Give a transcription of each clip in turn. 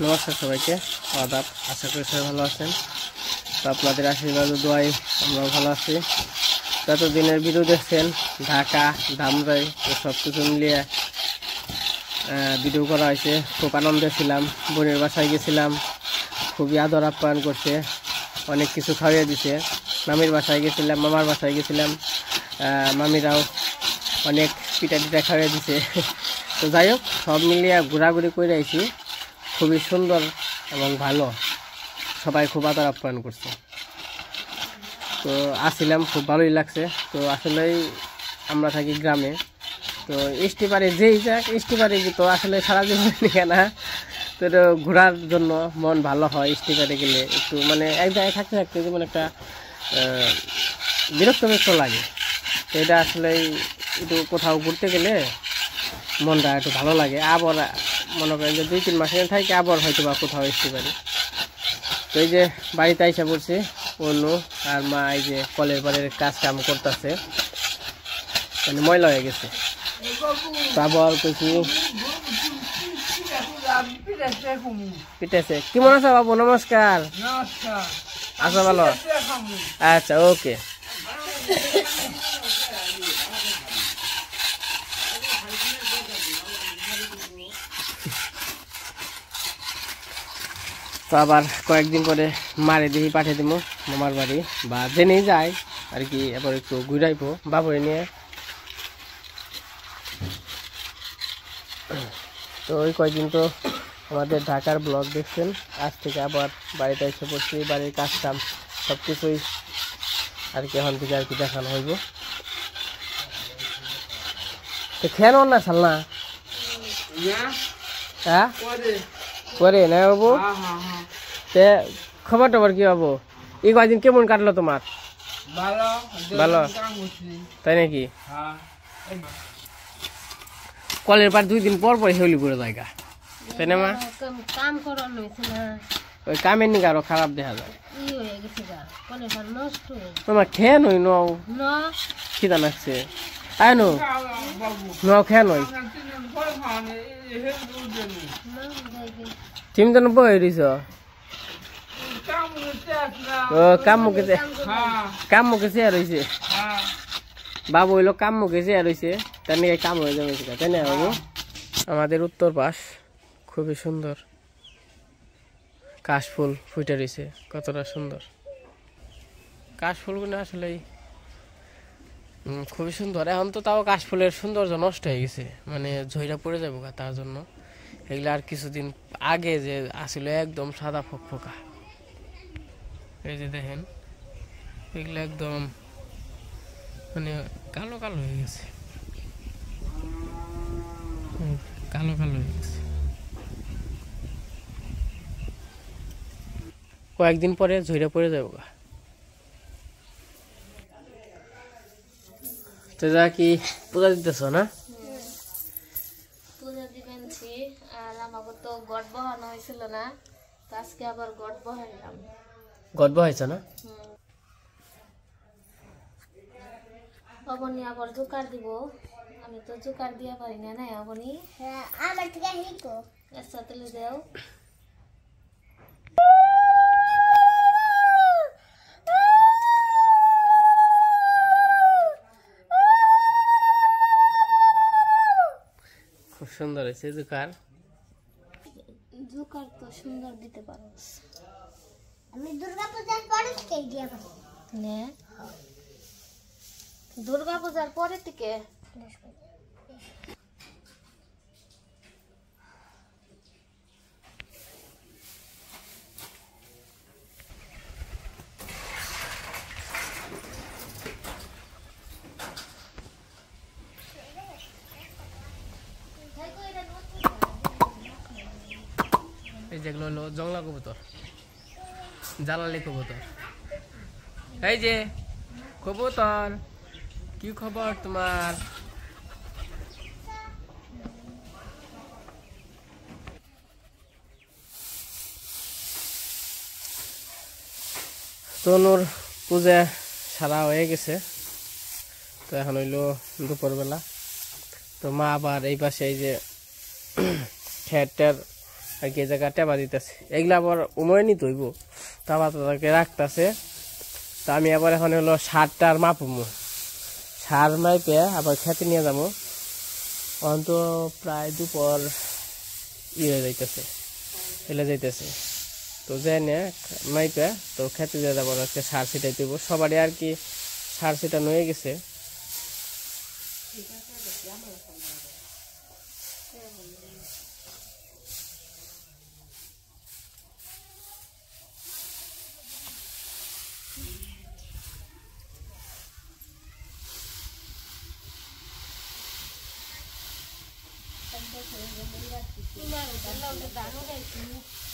নমস্কার সবাইকে, আদাব। আশা করি সবাই ভালো আছেন। তো আপনাদের আশীর্বাদ ও দোয়ায় আমরাও ভালো আছি। ততদিনের ভিডিও দেখছেন ঢাকা, ধামরাই, তো সব কিছু মিলিয়ে ভিডিও করা হয়েছে। খুব আনন্দে ছিলাম। বোনের বাসায় গেছিলাম, খুবই আদর আপ্যায়ন করছে, অনেক কিছু খাওয়িয়ে দিছে। মামির বাসায় গেছিলাম, মামার বাসায় গেছিলাম, মামিরাও অনেক পিঠা টিঠা খাওয়িয়ে দিছে। তো যাই হোক, সব মিলিয়ে ঘোরাঘুরি করে আইছি। খুবই সুন্দর এবং ভালো, সবাই খুব আদর আপ্যায়ন করছে। তো আসছিলাম, খুব ভালোই লাগছে। তো আসলেই আমরা থাকি গ্রামে, তো স্টিমারে যেই যাক, স্টিমারে তো আসলে সারা জীবন নিয়ে না, তো এটা ঘোরার জন্য মন ভালো হয়। স্টিমারে গেলে একটু মানে এক জায়গায় থাকতে থাকতে যেমন একটা বিরক্ত লাগে। তো এটা আসলেই একটু কোথাও ঘুরতে গেলে মনটা একটু ভালো লাগে। আবার মনে করেন যে 2-3 মাস এখানে থাকি, আবার হয়তো বা কোথাও আসতে পারি। তো এই যে বাড়িতে আইসা পড়ছি, অনু আর মা এই যে কলের বাড়ির কাজ কাম করতেছে, মানে ময়লা হয়ে গেছে। তারপর কিছু পিটেছে। কেমন আছো বাবু? নমস্কার। আচ্ছা, ভালো। আচ্ছা, ওকে। তো আবার কয়েকদিন পরে মারে দিহি পাঠিয়ে দিব মামার বাড়ি, বা জেনেই যায় আর কি। এবার একটু ঘুরাইবো বাবুরে নিয়ে। তো ওই কয়েকদিন তো আমাদের ঢাকার ব্লগ দেখছেন। আজ থেকে আবার বাড়িতে এসে পড়ছি, বাড়ির কাজ কাম সব কিছুই আর কি এখন থেকে আর কি দেখানো হইব। তো খেয়ে না চাল না, হ্যাঁ করে না বাবু? তে খবর টবর কি বাবু? এই কয়েকদিন কেমন কাটলো তোমার? ভালো, তাই নাকি? কলের পার 2 দিন পর পর হেউলি পড়ে জায়গা, তাই না মা? ওই কামের নিকে আরো খারাপ দেখা যায়। তোমার খেয়ে নই নাও, খিদা লাগছে। আয় নো নাও, খেয়ে নই। তুমি তো বই রইছ। ও কাম মুখে চেয়ার হয়েছে বাবু, হইলো কাম মুখে চেয়ার হয়েছে, তার নিয়ে কাম হয়ে যাবে, তাই না বাবু? আমাদের উত্তর পাশ খুবই সুন্দর, কাশফুল ফুটে রয়েছে, কতটা সুন্দর কাশফুলগুলো আসলেই খুবই সুন্দর। এখন তো তাও কাশফুলের সৌন্দর্য নষ্ট হয়ে গেছে, মানে ঝইরা পড়ে যাবো তার জন্য। এগুলো আর কিছুদিন আগে যে আসলে একদম সাদা ফকফকা, এই যে দেখেন এগুলো একদম মানে কালো কালো হয়ে গেছে, কালো কালো হয়ে গেছে। কয়েকদিন পরে ঝইরা পড়ে যাবো। তো যা কি পূজা দিতেছ না? পূজা দিবেন, আর আমাকে তো গড় বহানো হয়েছিল না, আজকে আবার গড় বহাইলাম। গড় বহাইছ না? অবনি আবার জোকার দিব। আমি তো জোকার দিয়া পারি না, না অবনি? হ্যাঁ, আমার থেকে হিকো। আচ্ছা, তাহলে দেও। খুব সুন্দর হয়েছে জোকার। জোকার তো সুন্দর দিতে পারো। আমি দুর্গা পূজার পরে থেকে দিয়া পারি নে, দুর্গা পূজার পরে থেকে এই যেগুলো হলো জংলা কবুতর, জ্বালালি কবুতর। এই যে কবুতর, কি খবর তোমার? তনুর পূজা সারা হয়ে গেছে, তো এখন হইলো দুপুরবেলা। তো মা আবার এই পাশে এই যে ঠের আর কি জায়গা টেবা দিতেছে, এগুলা আবার উময় নিতে হইব, তারপর তাদেরকে রাখতেছে। তা আমি আবার এখন হলো সারটার মাপমো, সার মাইপে আবার খেতে নিয়ে যাবো। এখন তো প্রায় দুপুর হয়ে যাইতেছে, এলে যাইতেছে, তো যাই না মাইপে তো খেতে দিয়ে যাবো, আজকে সার ছিটাই দেবো সবারই আর কি, সার ছিটানো হয়ে গেছে।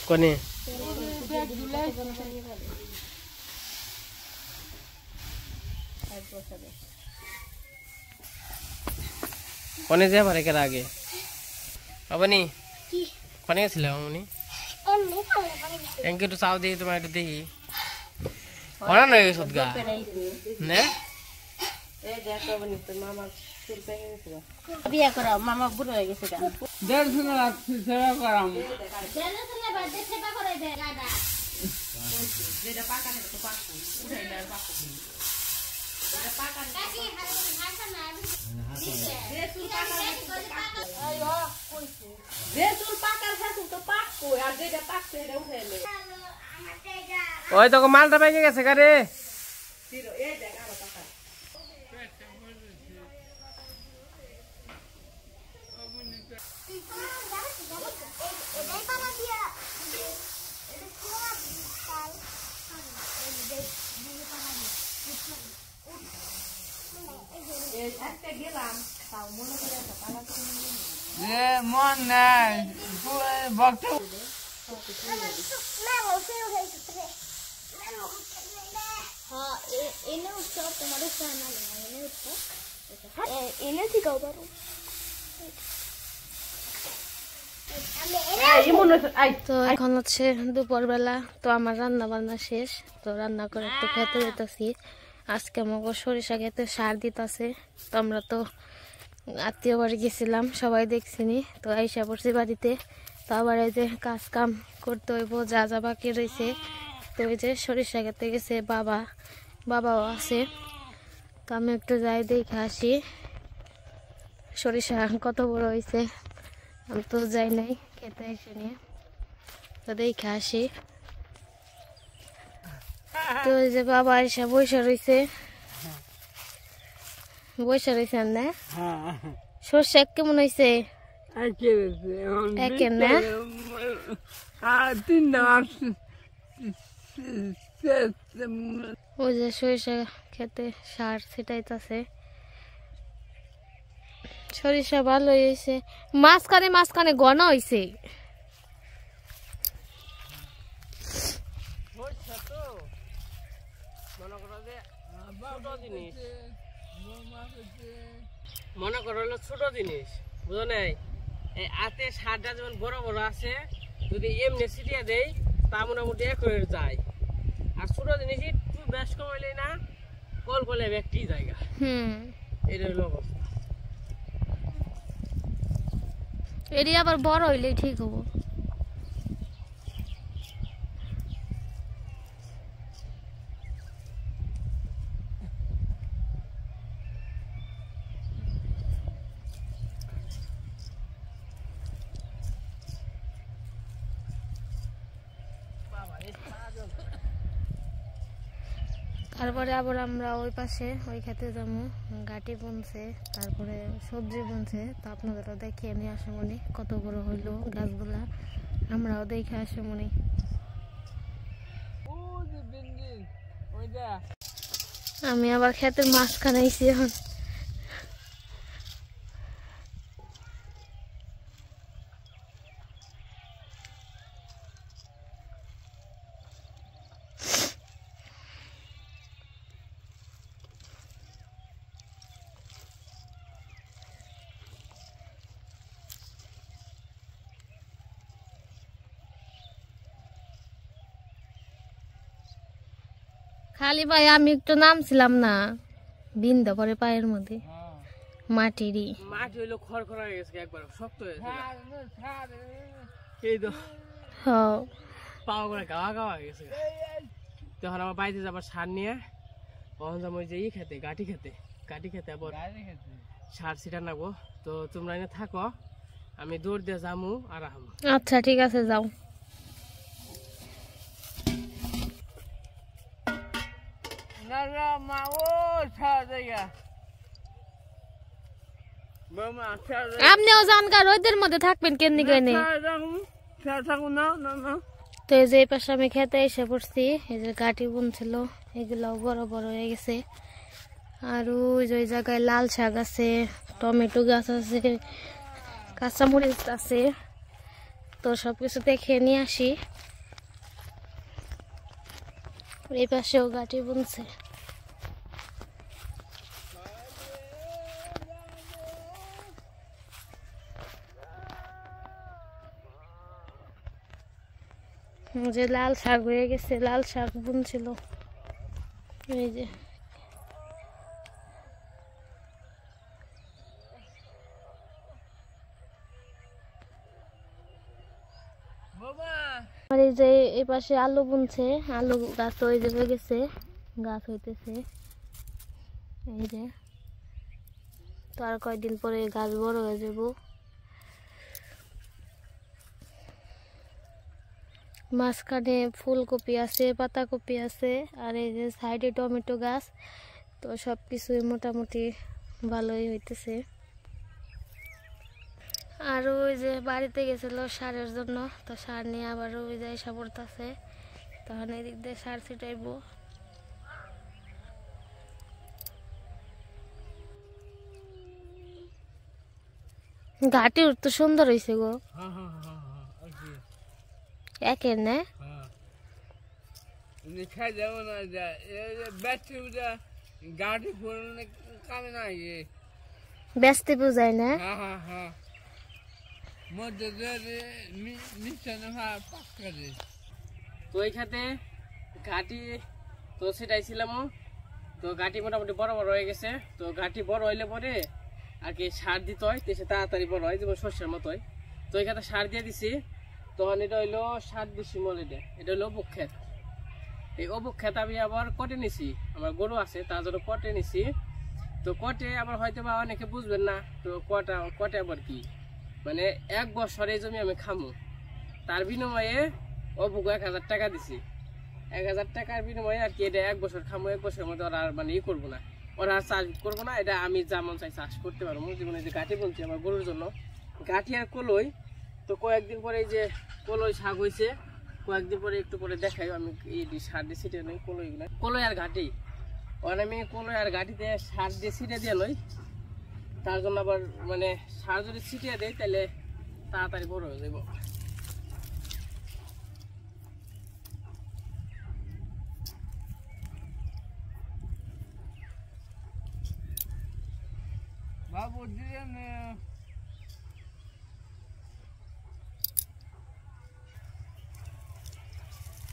কোনে কোনে যে পারে কেন আগে বাবানি কোনে গেছিল মামনি? একটু চাও দেখি, তোমার একটু দেখি অনা নয় সদগা নে বিয়া করা মামা বুড়ো হয়ে গেছে গা। ওই তোকে মালটা পেয়ে গেছে কারে। মন নাই ভক্ত তো এখন হচ্ছে দুপুর বেলা, তো আমার রান্না বান্না শেষ, তো রান্না করে একটু খেতে যেতেছি। আজকে আমাকে সরিষা খেতে সার দিতেছে, তো আমরা তো আত্মীয় বাড়ি গেছিলাম, সবাই দেখছিনি, তো আইসা পড়ছি বাড়িতে। তো আবার এই যে কাজ কাম করতে হইব, যা যা বাকি রয়েছে। তো এই যে সরিষা খেতে গেছে বাবাও আছে, তো আমি একটু যাই দেখে আসি সরিষা কত বড় হয়েছে। আমি তো যাই নাই খেতে এসে নিয়ে, তো দেখে আসি। তো এই যে বাবা এসে বসে রয়েছে না, সর্ষে কেমন হয়েছে? একে না ওই যে সরিষা খেতে সার ছিটাইতেছে, সরিষা ভালো হয়েছে, মাঝখানে ঘন হয়েছে। মনে করো হলো ছোট জিনিস, বুঝো নাই, এই আতে সারটা যেমন বড় বড় আছে, যদি এমনি ছিটিয়ে দেয় তা মোটামুটি এক হয়ে যায়। আর ছোট জিনিস একটু বেশ কমাইলে না কল কলে একটি জায়গা, এটা হলো অবস্থা। এটি আবার বড় হইলে ঠিক হবো। তারপরে আবার আমরা ওই পাশে ওই খেতে যাবো, গাটি বুনছে, তারপরে সবজি বুনছে, তো আপনাদেরও দেখিয়ে নিয়ে আসে মনে কত বড় হইলো গাছগুলা, আমরাও দেখে আসে মনে। আমি আবার খেতের মাঝখানে আইছি এখন। খালি ভাই আমি একটু নামছিলাম না, বিন্দা পরে পায়ের মধ্যে মাটি হইলো খড়খড়া হয়ে গেছে, একবার শক্ত হয়ে গেছে। এই তো হ্যাঁ পাওয়া করে গাওয়া গাওয়া হয়ে গেছে তখন আমার বাড়িতে যাবার সার নিয়ে তখন যাবো ওই যে খেতে গাঠি খেতে আবার সার ছিটা নাগো। তো তোমরা এনে থাকো, আমি দৌড় দিয়ে যামু আর আহমু। আচ্ছা ঠিক আছে যাও। মা ও ছাড়া জায়গা মামা আপনিও জানকা রোদের মধ্যে থাকবেন কেন কেনে। থাকুন না না না তো এই যে এই পাশে আমি খেতে এসে পড়ছি, এই যে গাটি বুনছিল এগুলো বড় বড় হয়ে গেছে। আর ওই যে ওই জায়গায় লাল শাক আছে, টমেটো গাছ আছে, কাঁচামরিচ আছে। তো সবকিছু দেখে নিয়ে আসি। এই পাশেও গাটি বুনছে। যে লাল শাক হয়ে গেছে, লাল শাক বুনছিল এই যে। আর এই যে এই পাশে আলু বুনছে, আলু গাছ ওই যে হয়ে গেছে, গাছ হইতেছে এই যে। তো আর কয়েকদিন পরে গাছ বড় হয়ে যাব। মাঝখানে ফুলকপি আছে, পাতাকপি আছে, আর এই যে সাইডে টমেটো গাছ। তো সব কিছুই মোটামুটি ভালোই হইতেছে। আর ওই যে বাড়িতে গেছিল সারের জন্য, তো সার নিয়ে আবার ওই যে এসে পড়তেছে। তখন এদিক দিয়ে সার ছিটাইব। ঘাটি তো সুন্দর হয়েছে গো। একের না খাই যাবো না ব্যাটারি গাড়ি ফোরনে কামে না ব্যস্ত বুঝায় না। হ্যাঁ হ্যাঁ হ্যাঁ মধ্যে মিশানো হয় পাক্কা রে। তো এই খাতে ঘাটি তো সেটাইছিলাম। তো ঘাটি মোটামুটি বড় বড় হয়ে গেছে। তো ঘাটি বড় হইলে পরে আর কি সার দিতে হয়, তো সে তাড়াতাড়ি বড় হয়, যেমন শস্যের মতো হয়। তো এই খাতে সার দিয়ে দিছি। তখন এটা হইলো 7 ডিসিমল, এটা হইলো অবুক ক্ষেত। এই অবুক ক্ষেত আমি আবার কটে নিছি, আমার গরু আছে তার জন্য কটে নিছি। তো কটে আবার হয়তো বা অনেকে বুঝবেন না, তো কটে আবার কি মানে 1 বছর এই জমি আমি খামু, তার বিনিময়ে অবুক 1000 টাকা দিছি। 1000 টাকার বিনিময়ে আর কি এটা 1 বছর খামু। 1 বছরের মধ্যে ওরা আর মানে ই করবো না, ওরা আর চাষ করবো না। এটা আমি যেমন চাই চাষ করতে পারবো। যেমন এই যে গাঠি বলছি আমার গরুর জন্য, গাঠি আর কলই। তো কয়েকদিন পরে এই যে কলই শাক হয়েছে, কয়েকদিন পরে একটু পরে দেখাই আমি এই সার দিয়ে ছিটে নেই কলইগুলো, কলই আর ঘাটি। আর আমি কলই আর ঘাটিতে সার দিয়ে ছিটে দিয়ে লই, তার জন্য আবার মানে সার যদি ছিটিয়ে দেয় তাহলে তাড়াতাড়ি বড় হয়ে যাব। বাবু দিলেন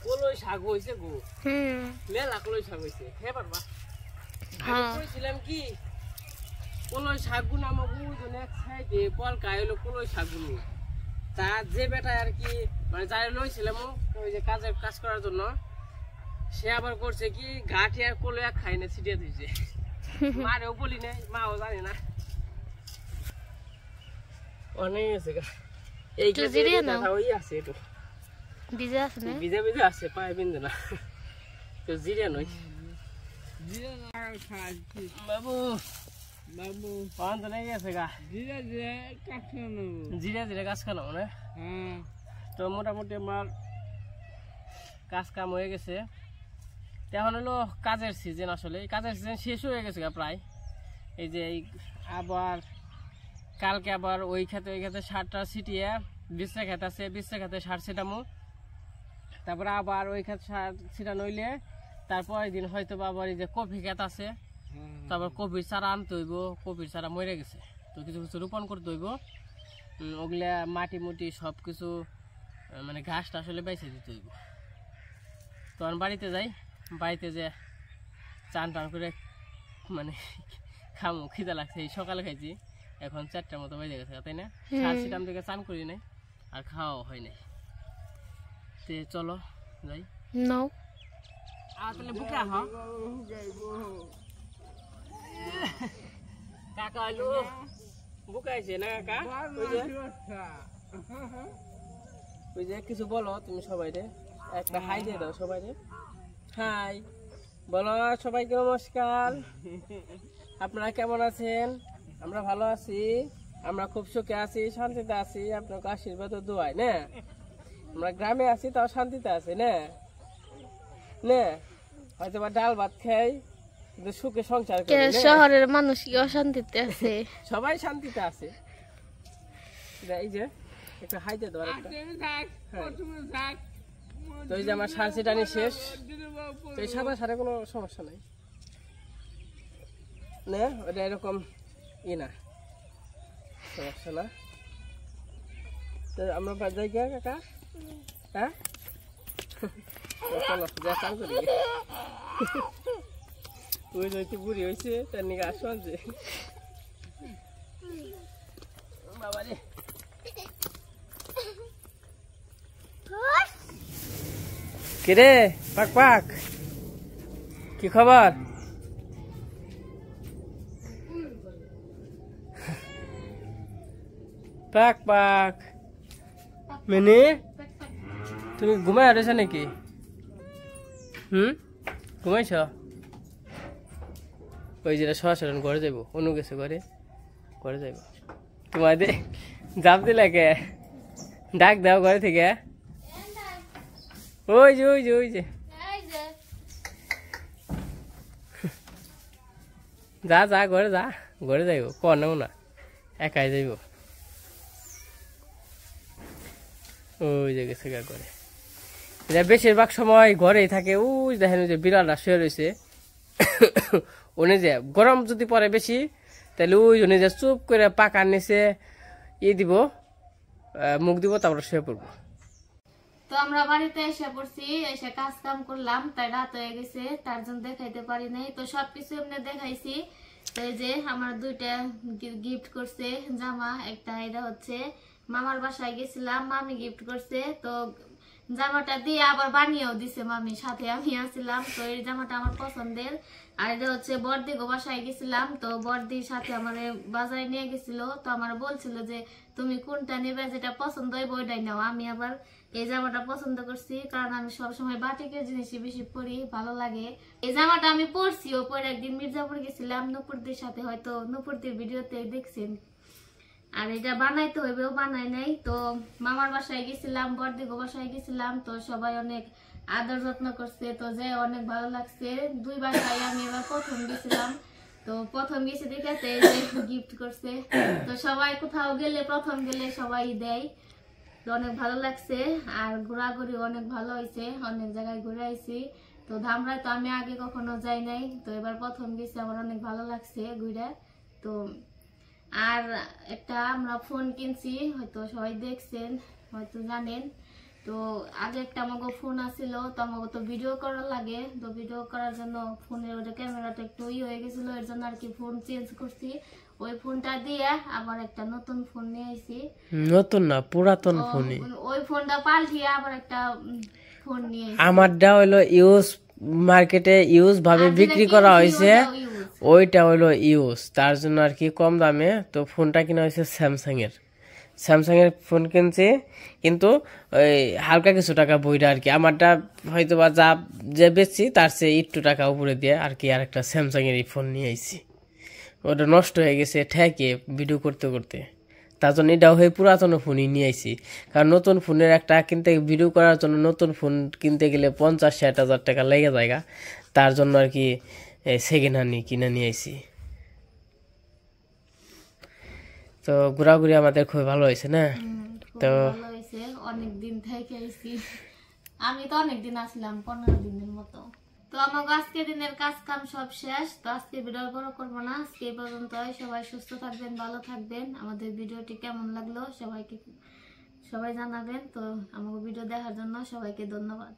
কলই শাক হয়েছে গো, মেলা কলই শাক হয়েছে, খেয়ে পারবা? বলছিলাম কি কলই শাকগুলো আমাকে এক সাইডে পলকা এলো কলই শাকগুলো। তার যে বেটা আর কি মানে যাই লইছিলাম ওই যে কাজ করার জন্য, সে আবার করছে কি ঘাটি আর কলই আর খাই না, ছিটিয়ে দিয়েছে। মারেও বলি নাই, মাও জানে না। অনেক আছে এই ওই আছে একটু ভিজে আছে না, ভিজে ভিজে আছে, পায়ে বিন্দু না। তো জিরে নই বাবু, বাবু পান তো নেই গেছে গা, ধীরে ধীরে কাটছে জিরে জিরে গাছ খানো না। হ্যাঁ তো মোটামুটি আমার কাজ কাম হয়ে গেছে। এখন হলো কাজের সিজন, আসলে এই কাজের সিজন শেষ হয়ে গেছে প্রায়। এই যে আবার কালকে আবার ওই খেতে সারটা ছিটিয়ে বিশ্রা খেত আছে, বিশ্রা খেতে সার ছিটামো। তারপরে আবার ওই খেত সার ছিটানো হইলে তারপরের দিন হয়তো আবার এই যে কফি খেত আছে, তারপর কপির চারা আনতে হইব। কপির চারা মরে গেছে, তো কিছু কিছু রোপণ করতে হইব। ওগুলা মাটি মুটি সব কিছু মানে ঘাসটা আসলে বেঁচে দিতে হইব। তখন বাড়িতে যাই, বাড়িতে যে চান টান করে মানে খামো, খিদা লাগছে। এই সকালে খাইছি, এখন 4টার মতো বেজে গেছে, তাই না? সার ছিটাম থেকে চান করি নাই, আর খাওয়াও হয় নাই। তে চলো যাই। নাও তাহলে বুকে আহ কাকা আলু বুকাইছে না কাকা? ওই যে কিছু বলো তুমি সবাই রে, একটা হাই দিয়ে দাও সবাই রে। হাই বলো সবাইকে নমস্কার। আপনারা কেমন আছেন? আমরা ভালো আছি, আমরা খুব সুখে আছি, শান্তিতে আছি, আপনাকে আশীর্বাদ ও দোয়াই না। আমরা গ্রামে আছি তাও শান্তিতে আছি না, হয়তো বা ডাল ভাত খাই কিন্তু সুখে সংসার করি না। শহরের মানুষ কি অশান্তিতে আছে? সবাই শান্তিতে আছে। এই যে একটু হাইতে দেওয়ার একটা। তো এই যে আমার সার সেটানি শেষ, তো এই সাদা সারে কোনো সমস্যা নাই না, ওটা এরকম না সমস্যা না। তো আমরা যাই গিয়া কাকা, হ্যাঁ চলো যা চাল করি। ওই হইতে বুড়ি হয়েছে তার নিকে আসবান যে বাবা রে। কিরে পাক পাক, কি খবর? পাক পাক মিনি তুমি ঘুমাই আছো নাকি? ঘুমাইছ? ওই যেটা সরাসরি ঘরে যাইব, অনু গেছে ঘরে যাইব। তোমার দে জাপ দিলে কে? ডাক দাও ঘরে থেকে। ওই যে ওই যে ওই যে যা যা ঘরে যা, ঘরে যাইব কনেও না, একাই যাইব। ওই যে গেছে গা ঘরে। বেশিরভাগ সময় ঘরেই থাকে। ওই দেখেন যে বিড়ালটা শুয়ে রয়েছে, উনি যে গরম যদি পড়ে বেশি তাহলে ওই উনি যে চুপ করে পাকার নিচে দিব, মুখ দিব, তারপরে শুয়ে পড়বো। তো আমরা বাড়িতে এসে পড়ছি, এসে কাজ কাম করলাম, তাই রাত হয়ে গেছে, তার জন্য দেখাইতে পারি নাই। তো সবকিছু এমনি দেখাইছি। তো এই যে আমার দুইটা গিফট করছে জামা, একটা এটা হচ্ছে মামার বাসায় গেছিলাম, মামি গিফট করছে। তো জামাটা দিয়ে আবার বানিয়েও দিছে মামি, সাথে আমি আসছিলাম। তো এই জামাটা আমার পছন্দের। আর এটা হচ্ছে বর্দি গো বাসায় গেছিলাম, তো বর্দির সাথে আমার বাজারে নিয়ে গেছিল। তো আমার বলছিল যে তুমি কোনটা নেবে, যেটা পছন্দ হয় ওইটাই নাও। আমি আবার এই জামাটা পছন্দ করছি, কারণ আমি সবসময় বাটিকের জিনিসই বেশি পরি, ভালো লাগে। এই জামাটা আমি পরছি, ও পরে একদিন মির্জাপুর গেছিলাম নুপুরদের সাথে, হয়তো নুপুরদের ভিডিওতে দেখছেন। আর এটা বানাইতে হইবেও বানাই নাই। তো মামার বাসায় গেছিলাম, বর্দিগো বাসায় গেছিলাম, তো সবাই অনেক আদর যত্ন করছে, তো যে অনেক ভালো লাগছে। দুই বাসায় আমি এবার প্রথম গেছিলাম, তো প্রথম গেছি দেখে গিফট করছে। তো সবাই কোথাও গেলে প্রথম গেলে সবাই দেয়, তো অনেক ভালো লাগছে। আর ঘোরাঘুরি অনেক ভালো হয়েছে, অনেক জায়গায় ঘুরে আইছি। তো ধামরায় তো আমি আগে কখনো যাই নাই, তো এবার প্রথম গেছি, আমার অনেক ভালো লাগছে ঘুরে। তো আর একটা আমরা ফোন কিনছি, হয়তো সবাই দেখছেন, হয়তো জানেন। তো আগে একটা আমাকে ফোন আসছিল, তো আমাকে তো ভিডিও করার লাগে, তো ভিডিও করার জন্য ফোনের ওটা ক্যামেরাটা একটু হয়ে গেছিল, এর জন্য আর কি ফোন চেঞ্জ করছি। ওই ফোনটা দিয়ে আবার একটা নতুন ফোন নিয়ে আইছি। নতুন না, পুরাতন ফোনই। ওই ফোনটা পাল্টিয়ে আবার একটা ফোন নিয়ে আইছি। আমারটা হলো ইউজ, মার্কেটে ইউজ ভাবে বিক্রি করা হয়েছে, ওইটা হলো ইউজ, তার জন্য আর কি কম দামে। তো ফোনটা কিনা হয়েছে স্যামসাং এর ফোন কিনছি, কিন্তু ওই হালকা কিছু টাকা বইটা আর কি। আমারটা হয়তো বা যা যে বেচছি তার চেয়ে একটু টাকা উপরে দিয়ে আর কি, আর একটা স্যামসাং এর ফোন নিয়ে আইছি। ওটা নষ্ট হয়ে গেছে ঠেকে ভিডিও করতে করতে, তার জন্য এটাও হয়ে পুরাতন ফোনই নিয়ে আইছি। কারণ নতুন ফোনের একটা কিনতে, ভিডিও করার জন্য নতুন ফোন কিনতে গেলে 50-60 হাজার টাকা লেগে যায়, তার জন্য আর কি সেকেন্ড হ্যান্ড কিনে নিয়ে আইছি। তো ঘোরাঘুরি আমাদের খুব ভালো হয়েছে না? তো ভালো হয়েছে, অনেকদিন থেকে আইছি, আমি তো অনেকদিন আসলাম, 15 দিনের মতো। তো আমার আজকে দিনের কাজ কাম সব শেষ। তো আজকে ভিডিও বড় করবো না, আজকে এই পর্যন্তই। সবাই সুস্থ থাকবেন, ভালো থাকবেন। আমাদের ভিডিওটি কেমন লাগলো সবাই জানাবেন। তো আমাকে ভিডিও দেখার জন্য সবাইকে ধন্যবাদ।